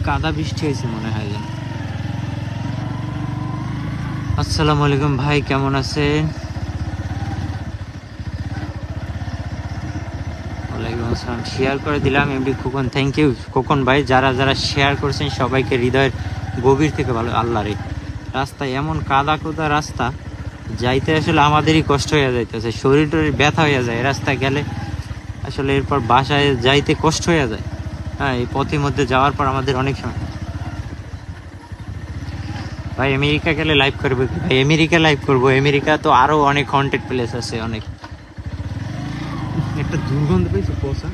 কাদা বৃষ্টি হয়েছে মনে হয় যেন। আসসালামু আলাইকুম ভাই, কেমন আছেন? ওয়ালাইকুম আসসালাম, শেয়ার করে দিলাম MD Khokon. Thank you Khokon ভাই, যারা যারা শেয়ার করছেন সবাইকে হৃদয়ের গভীর থেকে ভালো। আল্লাহ রে, রাস্তায় এমন কাদা কোদা রাস্তা, যাইতে আসলে আমাদেরই কষ্ট হয়ে যাইতেছে, শরীর টরীর ব্যথা হয়ে যায় রাস্তায় গেলে, আসলে এরপর বাসায় যাইতে কষ্ট হয়ে যায়। হ্যাঁ, এই পথের মধ্যে যাওয়ার পর আমাদের অনেক সময়। ভাই আমেরিকা গেলে লাইভ করবো ভাই? আমেরিকা লাইভ করবো, আমেরিকা তো আরো অনেক হন্টেড প্লেস আছে অনেক। একটা দুর্গন্ধ পেয়েছে পোষা,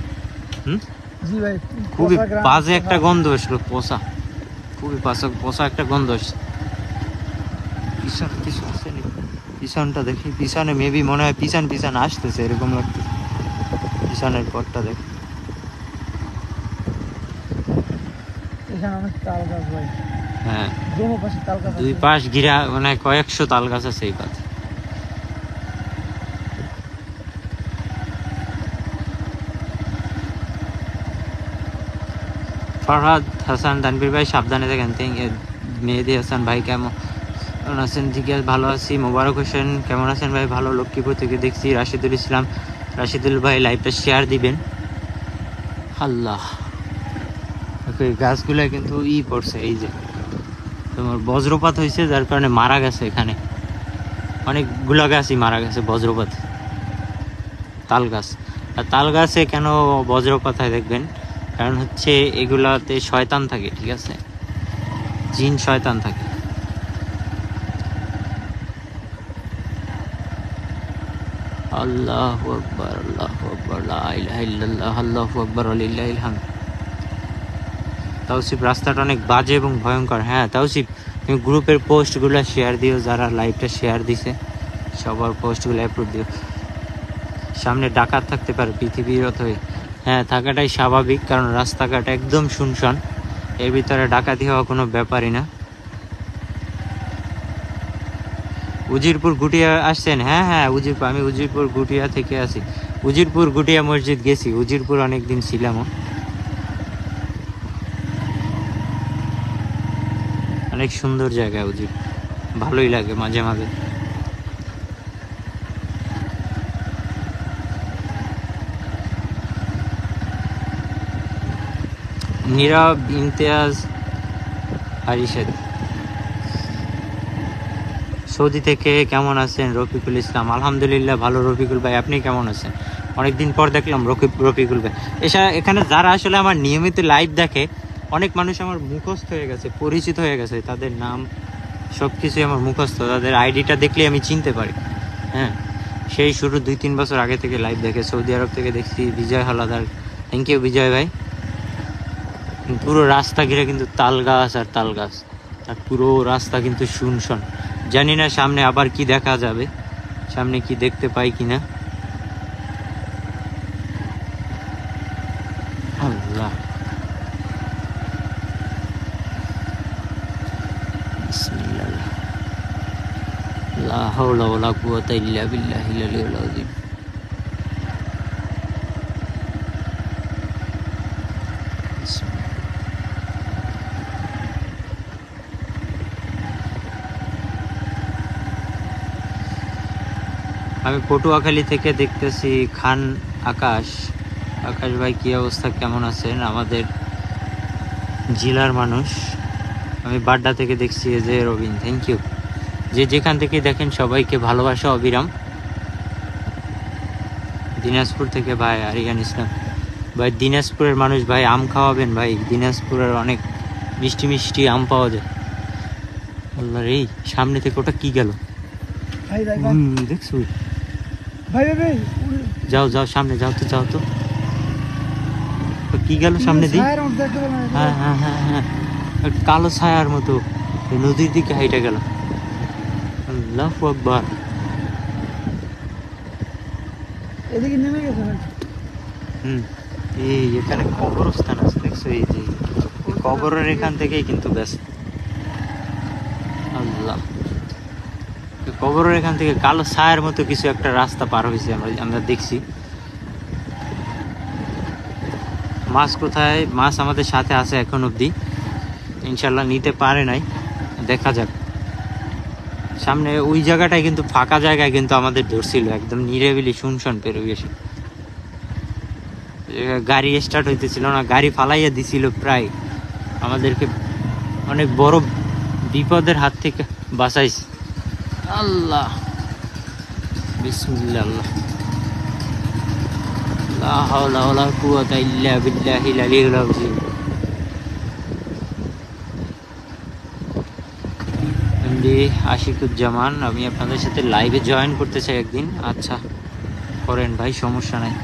জি ভাই, খুবই বাজে একটা গন্ধ আসলো, পোষা, খুবই পোষা একটা গন্ধ আসছে। পিছনে কিছু আছে নাকি? পিছনটা দেখি, পিছনে মেবি মনে হয় পিছন আসতেছে এরকম লাগতেছে, পিছনের পথটা দেখি। এখানে অনেক তাল গাছ ভাই, হ্যাঁ দোনো পাশে তাল গাছ, দুই পাশ ঘিরা মানে কয়েকশো তাল গাছ আছে এই পথে। ফরহাদ হাসান তানভীর ভাই সাবধানে থাকেন। মেহেদি হাসান ভাই কেমন আছেন? ঠিক আছে, ভালো আছি। মোবারক হোসেন কেমন আছেন ভাই? ভালো, লক্ষ্মীপুর থেকে দেখছি। রাশিদুল ইসলাম রাশিদুল ভাই লাইভটা শেয়ার দিবেন। আল্লাহ, এই গাছগুলা কিন্তু পড়ছে, এই যে তোমার বজ্রপাত হয়েছে, যার কারণে মারা গেছে। এখানে অনেকগুলা গাছই মারা গেছে বজ্রপাত। তাল গাছ, আর তাল গাছে কেন বজ্রপাত হয় দেখবেন, কারণ হচ্ছে এগুলাতে শয়তান থাকে, ঠিক আছে, জিন শয়তান থাকে। আল্লাহু আকবার, আল্লাহু আকবার, লা ইলাহা ইল্লাল্লাহ, আল্লাহু আকবার, ওয়ালিল্লাহিল হামদ। তাওসিফ, রাস্তাটা অনেক বাজে এবং ভয়ঙ্কর। হ্যাঁ তাওসিফ, তুমি গ্রুপের পোস্টগুলো শেয়ার দিও, যারা লাইভটা শেয়ার দিছে সবার পোস্টগুলো অ্যাপ্রুভ দিও। সামনে ডাকাত থাকতে পারে পৃথিবীর অথই। হ্যাঁ, থাকাটাই স্বাভাবিক, কারণ রাস্তাঘাট একদম শুনশান, এর ভিতরে ডাকাতি হওয়া কোনো ব্যাপারই না। উজিরপুর গুটিয়া আসছেন? হ্যাঁ হ্যাঁ, উজিরপুর, আমি উজিরপুর গুটিয়া থেকে আছি। উজিরপুর গুটিয়া মসজিদ গেছি, উজিরপুর অনেকদিন ছিলামও। অনেক সুন্দর জায়গা উজির, ভালোই লাগে মাঝে মাঝে। নীরব, ইমতিয়াজ, হারিশেদ। সৌদি থেকে কেমন আছেন? রফিকুল ইসলাম, আলহামদুলিল্লাহ ভালো। রফিকুল ভাই, আপনি কেমন আছেন? অনেকদিন পর দেখলাম রফিকুল ভাই। এখানে যারা আসলে আমার নিয়মিত লাইভ দেখে, অনেক মানুষ আমার মুখস্থ হয়ে গেছে, পরিচিত হয়ে গেছে, তাদের নাম সব কিছুই আমার মুখস্থ, তাদের আইডিটা দেখলে আমি চিনতে পারি। হ্যাঁ, সেই শুরু 2-3 বছর আগে থেকে লাইভ দেখে, সৌদি আরব থেকে দেখছি। বিজয় হালাদার, থ্যাংক ইউ বিজয় ভাই। পুরো রাস্তা ঘিরে কিন্তু তাল গাছ আর তাল গাছ, আর পুরো রাস্তা কিন্তু শুনশান। জানি না সামনে আবার কি দেখা যাবে, সামনে কি দেখতে পাই কিনা। আল্লাহ, বিসমিল্লাহ, লা হাওলা ওয়ালা কুওয়াতা ইল্লা বিল্লাহিল আলিয়্যিল আযীম। আমি পটুয়াখালী থেকে দেখতেছি। খান আকাশ, আকাশ ভাই কি অবস্থা, কেমন আছেন? আমাদের জেলার মানুষ। আমি বাড্ডা থেকে দেখছি। যে রবিন, থ্যাংক ইউ। যে যেখান থেকে দেখেন সবাইকে ভালোবাসা অবিরাম। দিনাজপুর থেকে ভাই আরিয়ান ইসলাম ভাই, দিনাজপুরের মানুষ ভাই, আম খাওয়াবেন ভাই। দিনাজপুরের অনেক মিষ্টি মিষ্টি আম পাওয়া যায়। আল্লাহ রে, সামনে থেকে ওটা কি গেল? দেখছো? ভাই ভাই ভাই, যাও যাও, সামনে যাও তো, যাও তো। কি গেল সামনে দিক? হ্যাঁ হ্যাঁ হ্যাঁ হ্যাঁ, একটা কালো ছায়ার মতো নদীর দিকে হাইটা গেল। আল্লাহু আকবার। এদিকে নেমে গেছে নাকি? এই এখানে কবরস্থান আছে, দেখছো? এই যে কবরের এখান থেকেই কিন্তু ব্যস্ত। আল্লাহ, কবরের এখান থেকে কালো ছায়ার মতো কিছু একটা রাস্তা পার হয়েছে, আমরা দেখছি। মাছ কোথায়? মাছ আমাদের সাথে আছে এখন অবধি, ইনশাল্লাহ নিতে পারে নাই, দেখা যাক। সামনে ওই জায়গাটায় কিন্তু ফাঁকা জায়গায় কিন্তু আমাদের ধরছিল, একদম নিরিবিলি শুনশান পরিবেশে। গাড়ি স্টার্ট হইতেছিল না, গাড়ি ফালাইয়া দিছিল প্রায়। আমাদেরকে অনেক বড় বিপদের হাত থেকে বাঁচাইছে। আল্লাহ, বিসমিল্লাহ, আল্লাহ, লা হাওলা ওয়ালা কুওয়াতা ইল্লা বিল্লাহিল আলিয়্যিল আযীম। এমডি আশিকুজ্জামান, আমি আপনাদের সাথে লাইভে জয়েন করতে চাই একদিন। আচ্ছা করেন ভাই, সমস্যা নাই।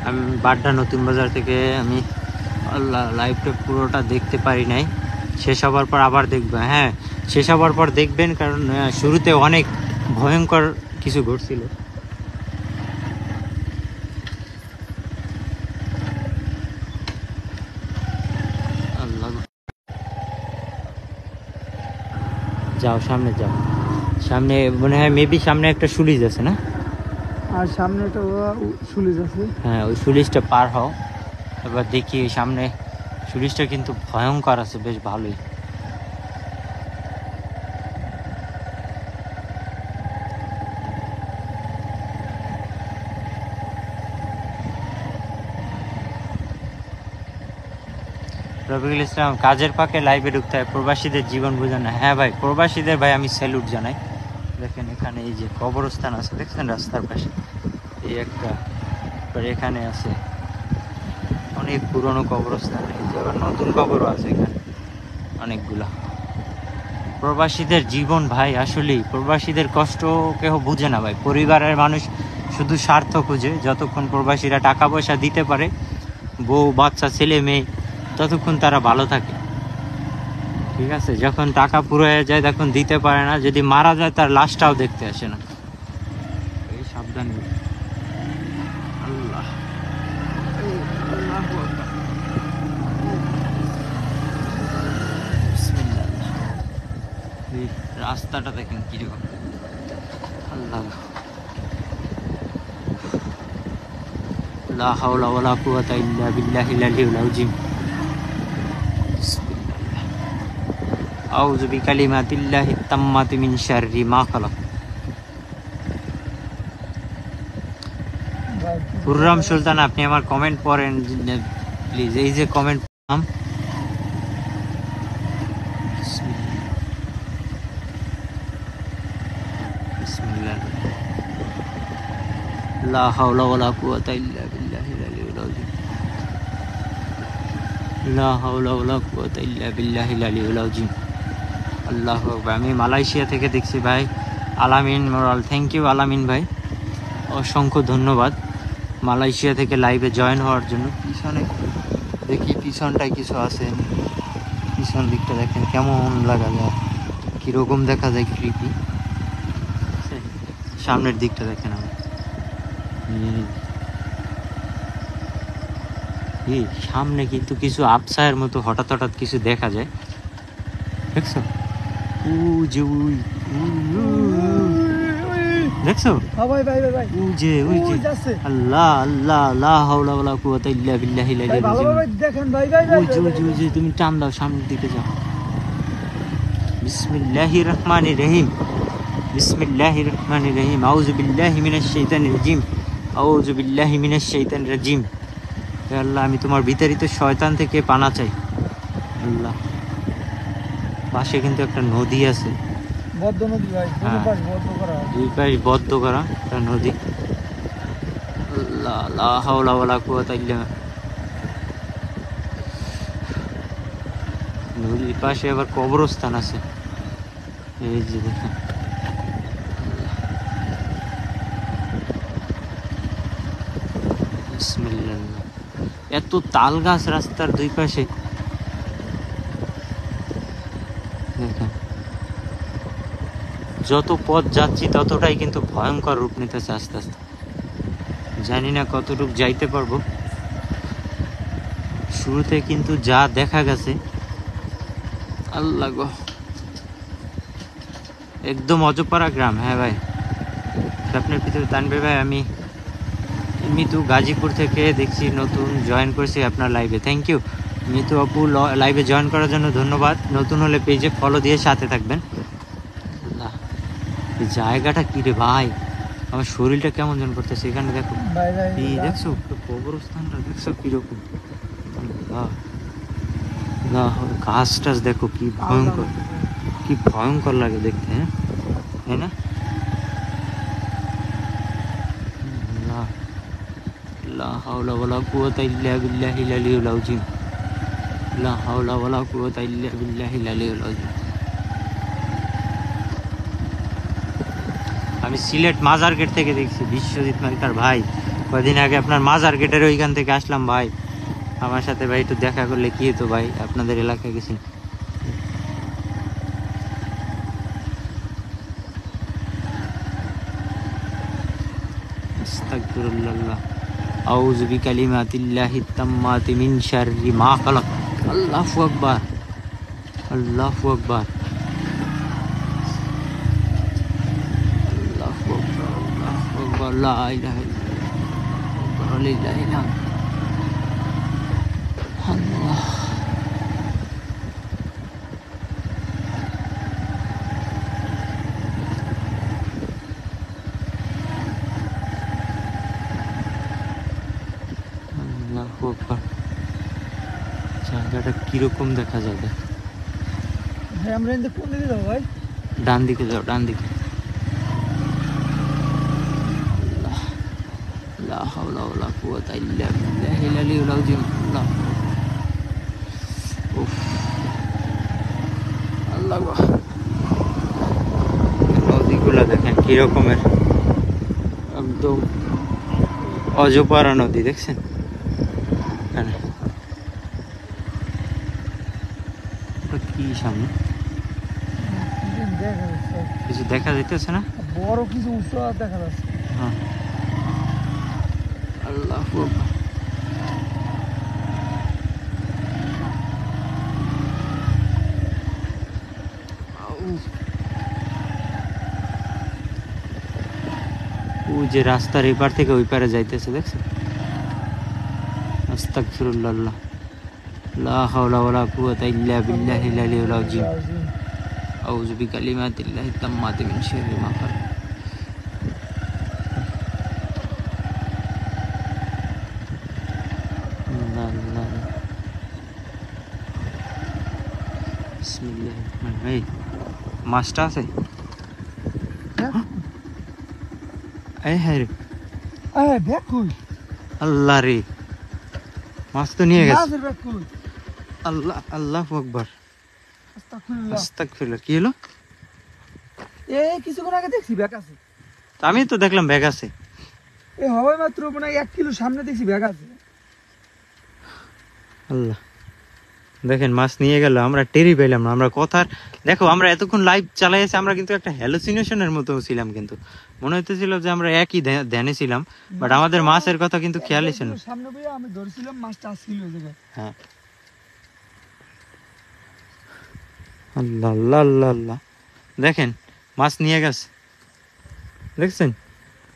আমি বাড্ডা নতুন বাজার থেকে। আমি লাইভটা পুরোটা দেখতে পারি নাই, শেষ হবার পর আবার দেখবো। হ্যাঁ, শেষ হবার পর দেখবেন, কারণ শুরুতে অনেক ভয়ঙ্কর কিছু ঘটছিল। আল্লাহ, যাও সামনে যাও, সামনে মনে হয় মেবি সামনে একটা সুলিজ আছে না? আর সামনে একটা সুলিজ আছে। হ্যাঁ, ওই সুলিজটা পার হও। এবার দেখি ওই সামনে সুলিজটা কিন্তু ভয়ঙ্কর আছে, বেশ ভালোই। রফিকুল ইসলাম, কাজের ফাঁকে লাইভে ঢুকতে হয়, প্রবাসীদের জীবন বোঝা না। হ্যাঁ ভাই, প্রবাসীদের ভাই আমি স্যালুট জানাই। দেখেন এখানে এই যে কবরস্থান আছে, দেখছেন রাস্তার পাশে এই একটা, এখানে আছে অনেক পুরনো কবরস্থান, এই যে আবার নতুন কবরও আছে এখানে অনেকগুলা। প্রবাসীদের জীবন ভাই, আসলেই প্রবাসীদের কষ্ট কেউ বুঝে না ভাই। পরিবারের মানুষ শুধু স্বার্থ খুঁজে, যতক্ষণ প্রবাসীরা টাকা পয়সা দিতে পারে, বউ বাচ্চা ছেলে মেয়ে, ততক্ষণ তারা ভালো থাকে, ঠিক আছে। যখন টাকা পুরো হয়ে যায় তখন দিতে পারে না, যদি মারা যায় তার লাশটাও দেখতে আসে না। এই সাবধান। আল্লাহ, এই রাস্তাটা দেখেন কিরকম। আল্লাহ, লা হাওলা ওয়ালা কুওয়াতা ইল্লা বিল্লাহিল আলিয়্যিল আযীম। আউযু বিকালিমাতিল্লাহিত তাম্মাতি মিন শাররি মা খালাক। খুররাম সুলতান, আপনি আমার কমেন্ট পড়েন প্লিজ। এই যে কমেন্ট পড়লাম, বিসমিল্লাহ, লা হাওলা ওয়ালা কুওয়াতা ইল্লা বিল্লাহিল আলিয়্যিল আযীম, লা হাওলা ওয়ালা কুওয়াতা ইল্লা বিল্লাহিল আলিয়্যিল আযীম। আল্লাহু আকবার। আমি মালয়েশিয়া থেকে দেখছি ভাই, আলামিন মোরাল। থ্যাংক ইউ আলামিন ভাই, অসংখ্য ধন্যবাদ মালয়েশিয়া থেকে লাইভে জয়েন হওয়ার জন্য। পিছনে দেখি, পিছনটায় কিছু আছে, পিছন দিকটা দেখেন কেমন লাগা যায়, কীরকম দেখা যায়, ক্রিপি। সামনের দিকটা দেখেন আমার, এই সামনে কিন্তু কিছু আবসায়ের মতো হঠাৎ হঠাৎ কিছু দেখা যায়, দেখছো? যে ওই দেখছো? ভাই ভাই ভাই ভাই, যে আল্লাহ আল্লাহ, লা হাওলা ওয়ালা কুওয়াতা ইল্লা বিল্লাহিল আলিয়্যিল আযীম। ভালোভাবে দেখেন ভাই ভাই ভাই। যে তুমি টান দাও, সামনের দিকে যাও। বিসমিল্লাহির রহমানির রহিম, বিসমিল্লাহির রহমানির রহিম। আউযু বিল্লাহি মিনাশ শাইতানির রাজিম, আউযু বিল্লাহি মিনাশ শাইতানির রাজিম। হে আল্লাহ, আমি তোমার বিতাড়িত শয়তান থেকে পানা চাই। আল্লাহ, পাশে কিন্তু একটা নদী আছে, বদ্ধ নদী ভাই, হ্যাঁ, দুই পাশ বদ্ধ করা একটা নদী। আল্লাহ, লা হাওলা ওয়ালা কুওয়াতা ইল্লা। নদীর পাশে আবার কবরস্থান আছে, এই যে দেখেন। বিসমিল্লাহ। এত তাল গাছ রাস্তার দুই পাশে, দেখেন। যত পথ যাচ্ছি ততটাই কিন্তু ভয়ঙ্কর রূপ নিতেছে আস্তে আস্তে। জানি না কতটুকু যাইতে পারবো। শুরুতে কিন্তু যা দেখা গেছে, আল্লাহ গো, একদম অজপাড়া গ্রাম। হ্যাঁ ভাই, স্বপ্নের ভিতরে তানভীর ভাই, আমি মিতু গাজীপুর থেকে দেখছি, নতুন জয়েন করছি আপনার লাইভে। থ্যাংক ইউ মিতু আপু, লাইভে জয়েন করার জন্য ধন্যবাদ। নতুন হলে পেজে ফলো দিয়ে সাথে থাকবেন। জায়গাটা কি রে ভাই, আমার শরীরটা কেমন যেন করতেছে। এখানে দেখো, এই দেখছো কবরস্থানটা, দেখছো কিরকম। গাছ টাছ দেখো, কি ভয়ঙ্কর, কি ভয়ঙ্কর লাগে দেখতে, হ্যাঁ, তাই না? লা হাওলা ওয়ালা কুওয়াতা ইল্লা বিল্লাহিল আলিয়্যিল আযীম, লা হাওলা ওয়ালা কুওয়াতা ইল্লা বিল্লাহিল আলিয়্যিল আযীম। আমি সিলেট মাজার গেট থেকে দেখছি, বিশ্বজিৎ মার্কার ভাই। কদিন আগে আপনার মাজার গেটের ওইখান থেকে আসলাম ভাই, আমার সাথে ভাই একটু দেখা করলে কি হতো ভাই, আপনাদের এলাকায় গেছি। আস্তাগফিরুল্লাহ, আউযু বিকালিমাতিল্লাহিত তাম্মাতি মিন শাররি মা খালাক। আল্লাহু আকবার, আল্লাহু আকবার। লা ইলাহা ইল্লাল্লাহ লিল্লাহিল হামদ। আল্লাহ আল্লাহু আকবার। জায়গাটা কিরকম দেখা যাবে? ভাই আমরা এখান থেকে কোন দিকে যাবো ভাই? ডান দিকে যাও, ডান দিকে। লা হাওলা ওয়ালা কুওয়াতা ইল্লা বিল্লাহিল আলিয়্যিল আযীম। আল্লাহ, উফ, আল্লাহ গো। নদীগুলা দেখেন কি রকমের, একদম অজপাড়া নদী, দেখছেন? এখানে ওটা কি সামনে দেখা যাচ্ছে কিছু দেখা যাইতেছে না? বড় কিছু উঁচু দেখা যাচ্ছে। হ্যাঁ, আল্লাহ ওই যে রাস্তার এপার থেকে ওই পারে যাইতেছে, দেখছেন? আস্তাগফিরুল্লাহ, লা হাওলা ওয়ালা কুওয়াতা ইল্লা বিল্লাহিল আলিয়্যিল আযীম। আউযু বিকালিমাতিল্লাহি তাম্মাতি মিন শাররি মা খালাক। বিসমিল্লাহির রহমানির রহিম। মাছটা আছে? এই হ্যাঁ রে, ব্যাগ কই? আল্লাহ রে, মাছ তো নিয়ে গেছে। মাছের ব্যাগ কই? আল্লাহ, আল্লাহু আকবার, আস্তাগফিরুল্লাহ। আস্তাগফিরুল্লাহ। কি হলো? এই কিছুক্ষণ আগে দেখছি ব্যাগ আছে। আমি তো দেখলাম ব্যাগ আছে। এই হবে মাত্র মনে হয় 1 কিলো সামনে দেখছি ব্যাগ আছে। আল্লাহ, দেখেন মাছ নিয়ে গেল, আমরা টেরি পেলাম না। আমরা কথার দেখো, আমরা এতক্ষণ লাইভ চালাইছি, আমরা কিন্তু একটা হ্যালুসিনেশনের মতো ছিলাম, কিন্তু মনে হইতেছিল যে আমরা একই ধ্যানে ছিলাম, বাট আমাদের মাছের কথা কিন্তু খেয়ালই ছিল না। সামনে বইয়া আমি ধরছিলাম, মাছটা আসছিল ওই জায়গায়। হ্যাঁ, আল্লাহ আল্লাহ আল্লাহ আল্লাহ, দেখেন মাছ নিয়ে গেছে, দেখছেন?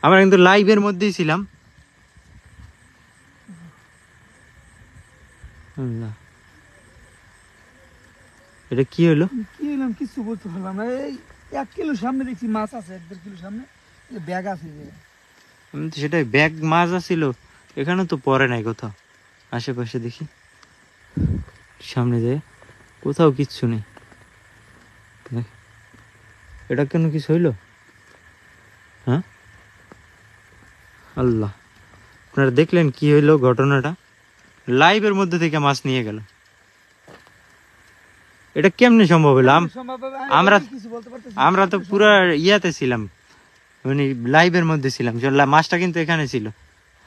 আমরা কিন্তু লাইভের মধ্যেই ছিলাম। আল্লাহ, এটা কি হলো? কি হলাম কিছু বলতে পারলাম না। এই 1 কিলো সামনে দেখছি মাছ আছে, 1-1.5 কিলো সামনে ব্যাগ আছে। আমি তো সেটাই, ব্যাগ মাছ আছিল এখানে তো পরে নাই কোথাও। আশেপাশে দেখি, সামনে যায় কোথাও কিচ্ছু নেই। দেখ, এটা কেন কিছু হইলো? হ্যাঁ, আল্লাহ, আপনারা দেখলেন কি হইলো ঘটনাটা? লাইভের মধ্যে থেকে মাছ নিয়ে গেল, এটা কেমনে সম্ভব হলো? আমরা তো পুরা ইয়াতে ছিলাম, মানে লাইভের মধ্যে ছিলাম, মাছটা কিন্তু এখানে ছিল।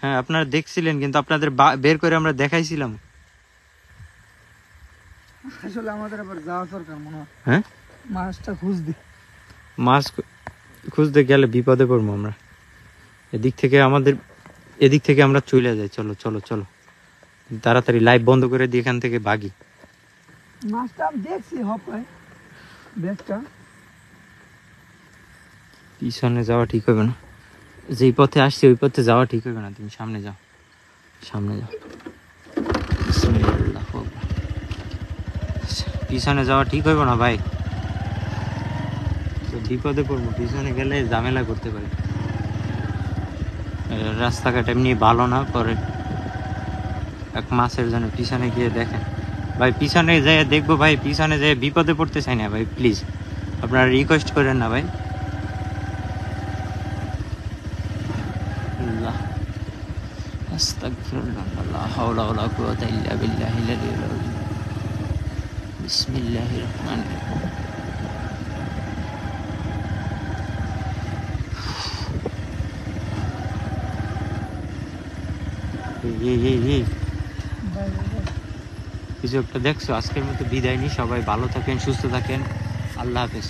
হ্যাঁ, আপনারা দেখছিলেন, কিন্তু আপনাদের বের করে আমরা দেখাইছিলাম। আসলে আমাদের আবার যাওয়া দরকার মনে হয়। হ্যাঁ, মাছটা মাছ খুঁজতে গেলে বিপদে পড়বো আমরা। এদিক থেকে আমরা চলে যাই। চলো চলো চলো, তাড়াতাড়ি লাইভ বন্ধ করে দিয়ে এখান থেকে ভাগি। মাছটা আমি দেখছি হপায়, ব্যাগটা পিছনে যাওয়া ঠিক হবে না, যেই পথে আসছি ওই পথে যাওয়া ঠিক হবে না। তুমি সামনে যাও, সামনে যাও। বিসমিল্লাহ, পিছনে যাওয়া ঠিক হইব না ভাই, তো বিপদে পড়বো। পিছনে গেলে ঝামেলা করতে পারে, রাস্তাঘাট এমনি ভালো না। পরে এক মাসের জন্য পিছনে গিয়ে দেখেন ভাই, পিছনে যেয়ে দেখবো ভাই, পিছনে যেয়ে বিপদে পড়তে চাই না ভাই, প্লিজ আপনারা রিকোয়েস্ট করেন না ভাই। আস্তাগফিরুল্লাহ, লা হাওলা ওয়ালা কুওয়াতা ইল্লা বিল্লাহিল আলিয়্যিল আযীম। বিসমিল্লাহির রহমানির রহিম। কিছু একটা দেখছো? আজকের মতো বিদায় নি, সবাই ভালো থাকেন, সুস্থ থাকেন, আল্লাহ হাফেজ।